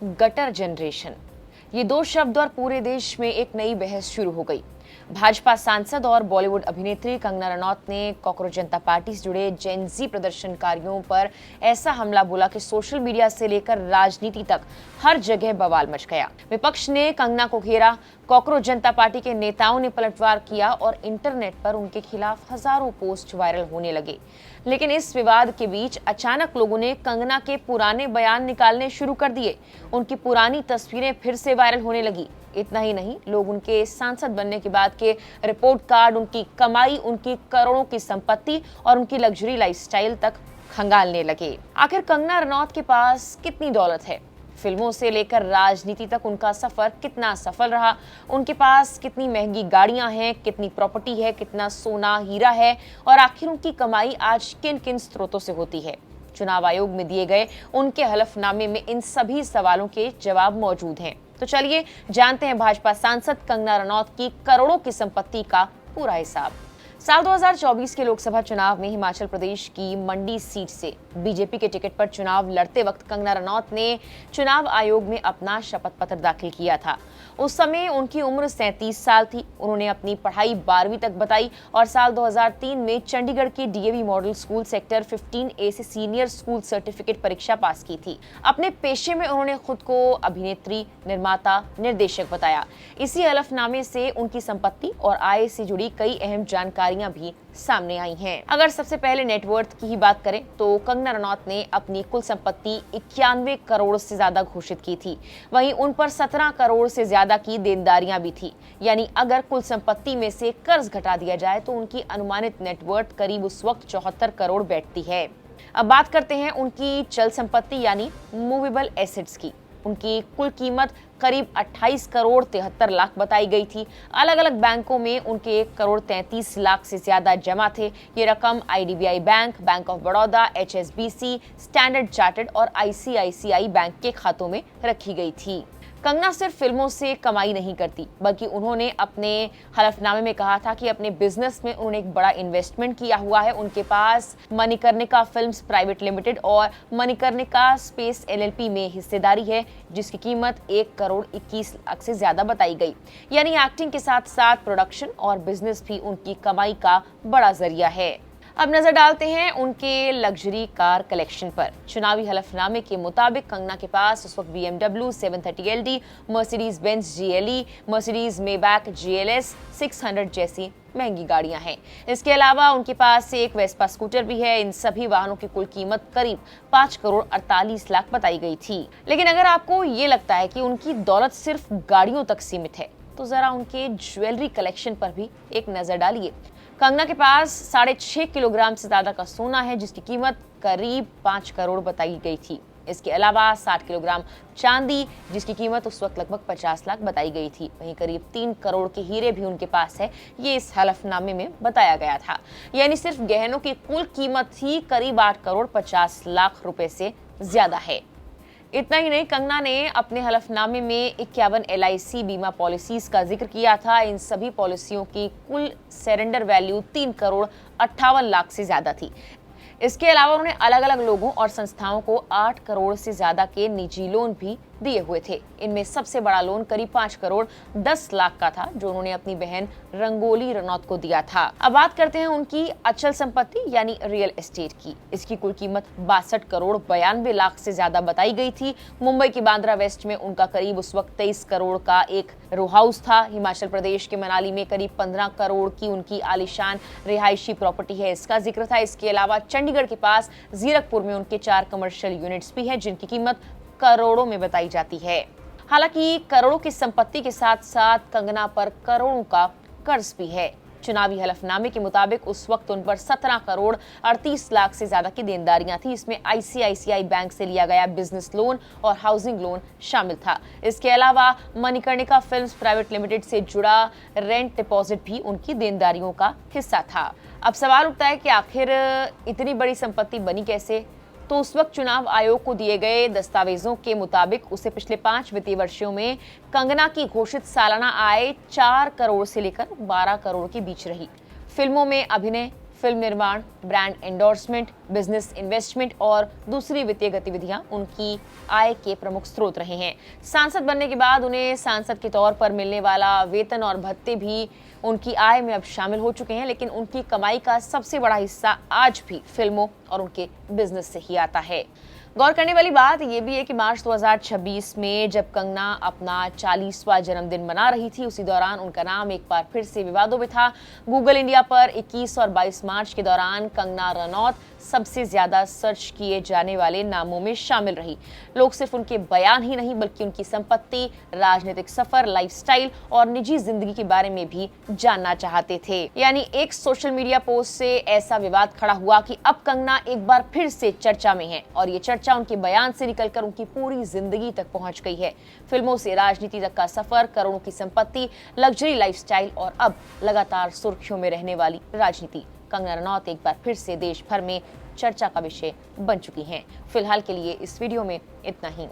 Gutter generation, ये दो शब्द और पूरे देश में एक नई बहस शुरू हो गई। भाजपा सांसद और बॉलीवुड अभिनेत्री कंगना रनौत ने कॉकरोच जनता पार्टी से जुड़े जेन-ज़ी प्रदर्शनकारियों पर ऐसा हमला बोला कि सोशल मीडिया से लेकर राजनीति तक हर जगह बवाल मच गया। विपक्ष ने कंगना को घेरा, कॉकरोच जनता पार्टी के नेताओं ने पलटवार किया और इंटरनेट पर उनके खिलाफ हजारों पोस्ट वायरल होने लगे। लेकिन इस विवाद के बीच अचानक लोगों ने कंगना के पुराने बयान निकालने शुरू कर दिए। उनकी पुरानी तस्वीरें फिर से वायरल होने लगी। इतना ही नहीं, लोग उनके सांसद बनने के बाद के रिपोर्ट कार्ड, उनकी कमाई, उनकी करोड़ों की संपत्ति और उनकी लग्जरी लाइफस्टाइल तक खंगालने लगे। आखिर कंगना रनौत के पास कितनी दौलत है? फिल्मों से लेकर राजनीति तक उनका सफर कितना सफल रहा? उनके पास कितनी महंगी गाड़ियां हैं, कितनी प्रॉपर्टी है, कितना सोना हीरा है और आखिर उनकी कमाई आज किन किन स्रोतों से होती है? चुनाव आयोग में दिए गए उनके हलफनामे में इन सभी सवालों के जवाब मौजूद हैं। तो चलिए जानते हैं भाजपा सांसद कंगना रनौत की करोड़ों की संपत्ति का पूरा हिसाब। साल 2024 के लोकसभा चुनाव में हिमाचल प्रदेश की मंडी सीट से बीजेपी के टिकट पर चुनाव लड़ते वक्त कंगना रनौत ने चुनाव आयोग में अपना शपथ पत्र दाखिल किया था। उस समय उनकी उम्र 37 साल थी। उन्होंने अपनी पढ़ाई 12वीं तक बताई और साल 2003 में चंडीगढ़ के DAV model school sector 15A से सीनियर स्कूल सर्टिफिकेट परीक्षा पास की थी। अपने पेशे में उन्होंने खुद को अभिनेत्री, निर्माता, निर्देशक बताया। इसी हलफनामे से उनकी संपत्ति और आय से जुड़ी कई अहम जानकारियां भी सामने आई हैं। अगर सबसे पहले नेटवर्थ की ही बात करें तो कंगना रनौत ने अपनी कुल संपत्ति 91 करोड़ से ज्यादा घोषित की थी। वहीं उन पर 17 करोड़ से ज्यादा की देनदारियां भी थी। यानी अगर कुल संपत्ति में से कर्ज घटा दिया जाए तो उनकी अनुमानित नेटवर्थ करीब उस वक्त 74 करोड़ बैठती है। अब बात करते हैं उनकी चल संपत्ति यानी मूवेबल एसेट्स की। उनकी कुल कीमत करीब 28 करोड़ 73 लाख बताई गई थी। अलग अलग बैंकों में उनके 1 करोड़ 33 लाख से ज्यादा जमा थे। ये रकम IDBI bank, bank of Baroda, HSBC, standard chartered और आईसीआईसीआई बैंक के खातों में रखी गई थी। कंगना सिर्फ फिल्मों से कमाई नहीं करती, बल्कि उन्होंने अपने हलफनामे में कहा था कि अपने बिजनेस में उन्होंने एक बड़ा इन्वेस्टमेंट किया हुआ है। उनके पास मणिकर्णिका फिल्म्स प्राइवेट लिमिटेड और मणिकर्णिका स्पेस एलएलपी में हिस्सेदारी है, जिसकी कीमत 1 करोड़ 21 लाख से ज्यादा बताई गई। यानी एक्टिंग के साथ साथ प्रोडक्शन और बिजनेस भी उनकी कमाई का बड़ा जरिया है। अब नजर डालते हैं उनके लग्जरी कार कलेक्शन पर। चुनावी हलफनामे के मुताबिक कंगना के पास उस वक्त BMW 730LD, Mercedes Benz GLE, Mercedes Maybach GLS 600 जैसी महंगी गाड़ियां हैं। इसके अलावा उनके पास एक वेस्पा स्कूटर भी है। इन सभी वाहनों की कुल कीमत करीब 5 करोड़ 48 लाख बताई गई थी। लेकिन अगर आपको ये लगता है कि उनकी दौलत सिर्फ गाड़ियों तक सीमित है, तो जरा उनके ज्वेलरी कलेक्शन पर भी एक नजर डालिए। कंगना के पास 6.5 किलोग्राम से ज्यादा का सोना है, जिसकी कीमत करीब 5 करोड़ बताई गई थी। इसके अलावा 60 किलोग्राम चांदी, जिसकी कीमत उस वक्त लगभग 50 लाख बताई गई थी। वहीं करीब 3 करोड़ के हीरे भी उनके पास है। ये इस हलफनामे में बताया गया था। यानी सिर्फ गहनों की कुल कीमत ही करीब 8 करोड़ 50 लाख रुपए से ज्यादा है। इतना ही नहीं, कंगना ने अपने हलफनामे में 51 LIC बीमा पॉलिसीज का जिक्र किया था। इन सभी पॉलिसियों की कुल सरेंडर वैल्यू 3 करोड़ 58 लाख से ज्यादा थी। इसके अलावा उन्होंने अलग अलग लोगों और संस्थाओं को 8 करोड़ से ज्यादा के निजी लोन भी दिए हुए थे। इनमें सबसे बड़ा लोन करीब 5 करोड़ 10 लाख का था, जो उन्होंने अपनी बहन रंगोली रनौत को दिया था। अब बात करते हैं उनकी अचल संपत्ति यानी रियल एस्टेट की। इसकी कुल कीमत 62 करोड़ 92 लाख से ज्यादा बताई गई थी। मुंबई की बांद्रा वेस्ट में उनका करीब उस वक्त 23 करोड़ का एक रो हाउस था। हिमाचल प्रदेश के मनाली में करीब 15 करोड़ की उनकी आलीशान रिहायशी प्रॉपर्टी है, इसका जिक्र था। इसके अलावा चंडीगढ़ के पास जीरकपुर में उनके 4 कमर्शियल यूनिट्स भी हैं, जिनकी कीमत करोड़ों में बताई जाती है। हालांकि करोड़ों की संपत्ति के साथ साथ कंगना पर करोड़ों का कर्ज भी है। चुनावी हलफनामे के मुताबिक उस वक्त उन पर 17 करोड़ 38 लाख से ज्यादा की देनदारियां थी। इसमें आईसीआईसीआई बैंक से लिया गया बिजनेस लोन और हाउसिंग लोन शामिल था। इसके अलावा मणिकर्णिका फिल्म्स प्राइवेट लिमिटेड से जुड़ा रेंट डिपॉजिट भी उनकी देनदारियों का हिस्सा था। अब सवाल उठता है कि आखिर इतनी बड़ी संपत्ति बनी कैसे? तो उस वक्त चुनाव आयोग को दिए गए दस्तावेजों के मुताबिक उसे पिछले 5 वित्तीय वर्षों में कंगना की घोषित सालाना आय 4 करोड़ से लेकर 12 करोड़ के बीच रही। फिल्मों में अभिनय, फिल्म निर्माण, ब्रांड एंडोर्समेंट, बिजनेस इन्वेस्टमेंट और दूसरी वित्तीय गतिविधियां उनकी आय के प्रमुख स्रोत रहे हैं। सांसद बनने के बाद उन्हें सांसद के तौर पर मिलने वाला वेतन और भत्ते भी उनकी आय में अब शामिल हो चुके हैं, लेकिन उनकी कमाई का सबसे बड़ा हिस्सा आज भी फिल्मों और उनके बिजनेस से ही आता है। गौर करने वाली बात यह भी है कि मार्च 2026 में जब कंगना अपना 40वां जन्मदिन मना रही थी, उसी दौरान उनका नाम एक बार फिर से विवादों में था। गूगल इंडिया पर 21 और 22 मार्च के दौरान कंगना रनौत सबसे ज्यादा सर्च किए जाने वाले नामों में शामिल रही। लोग सिर्फ उनके बयान ही नहीं बल्कि उनकी संपत्ति, राजनीतिक सफर, लाइफस्टाइल और निजी जिंदगी के बारे में भी जानना चाहते थे। यानी एक सोशल मीडिया पोस्ट से ऐसा विवाद खड़ा हुआ कि अब कंगना एक बार फिर से चर्चा में है और ये चर्चा उनके बयान से निकलकर उनकी पूरी जिंदगी तक पहुंच गई है। फिल्मों से राजनीति तक का सफर, करोड़ों की संपत्ति, लग्जरी लाइफस्टाइल और अब लगातार सुर्खियों में रहने वाली राजनीति। कंगना रनौत एक बार फिर से देश भर में चर्चा का विषय बन चुकी हैं। फिलहाल के लिए इस वीडियो में इतना ही।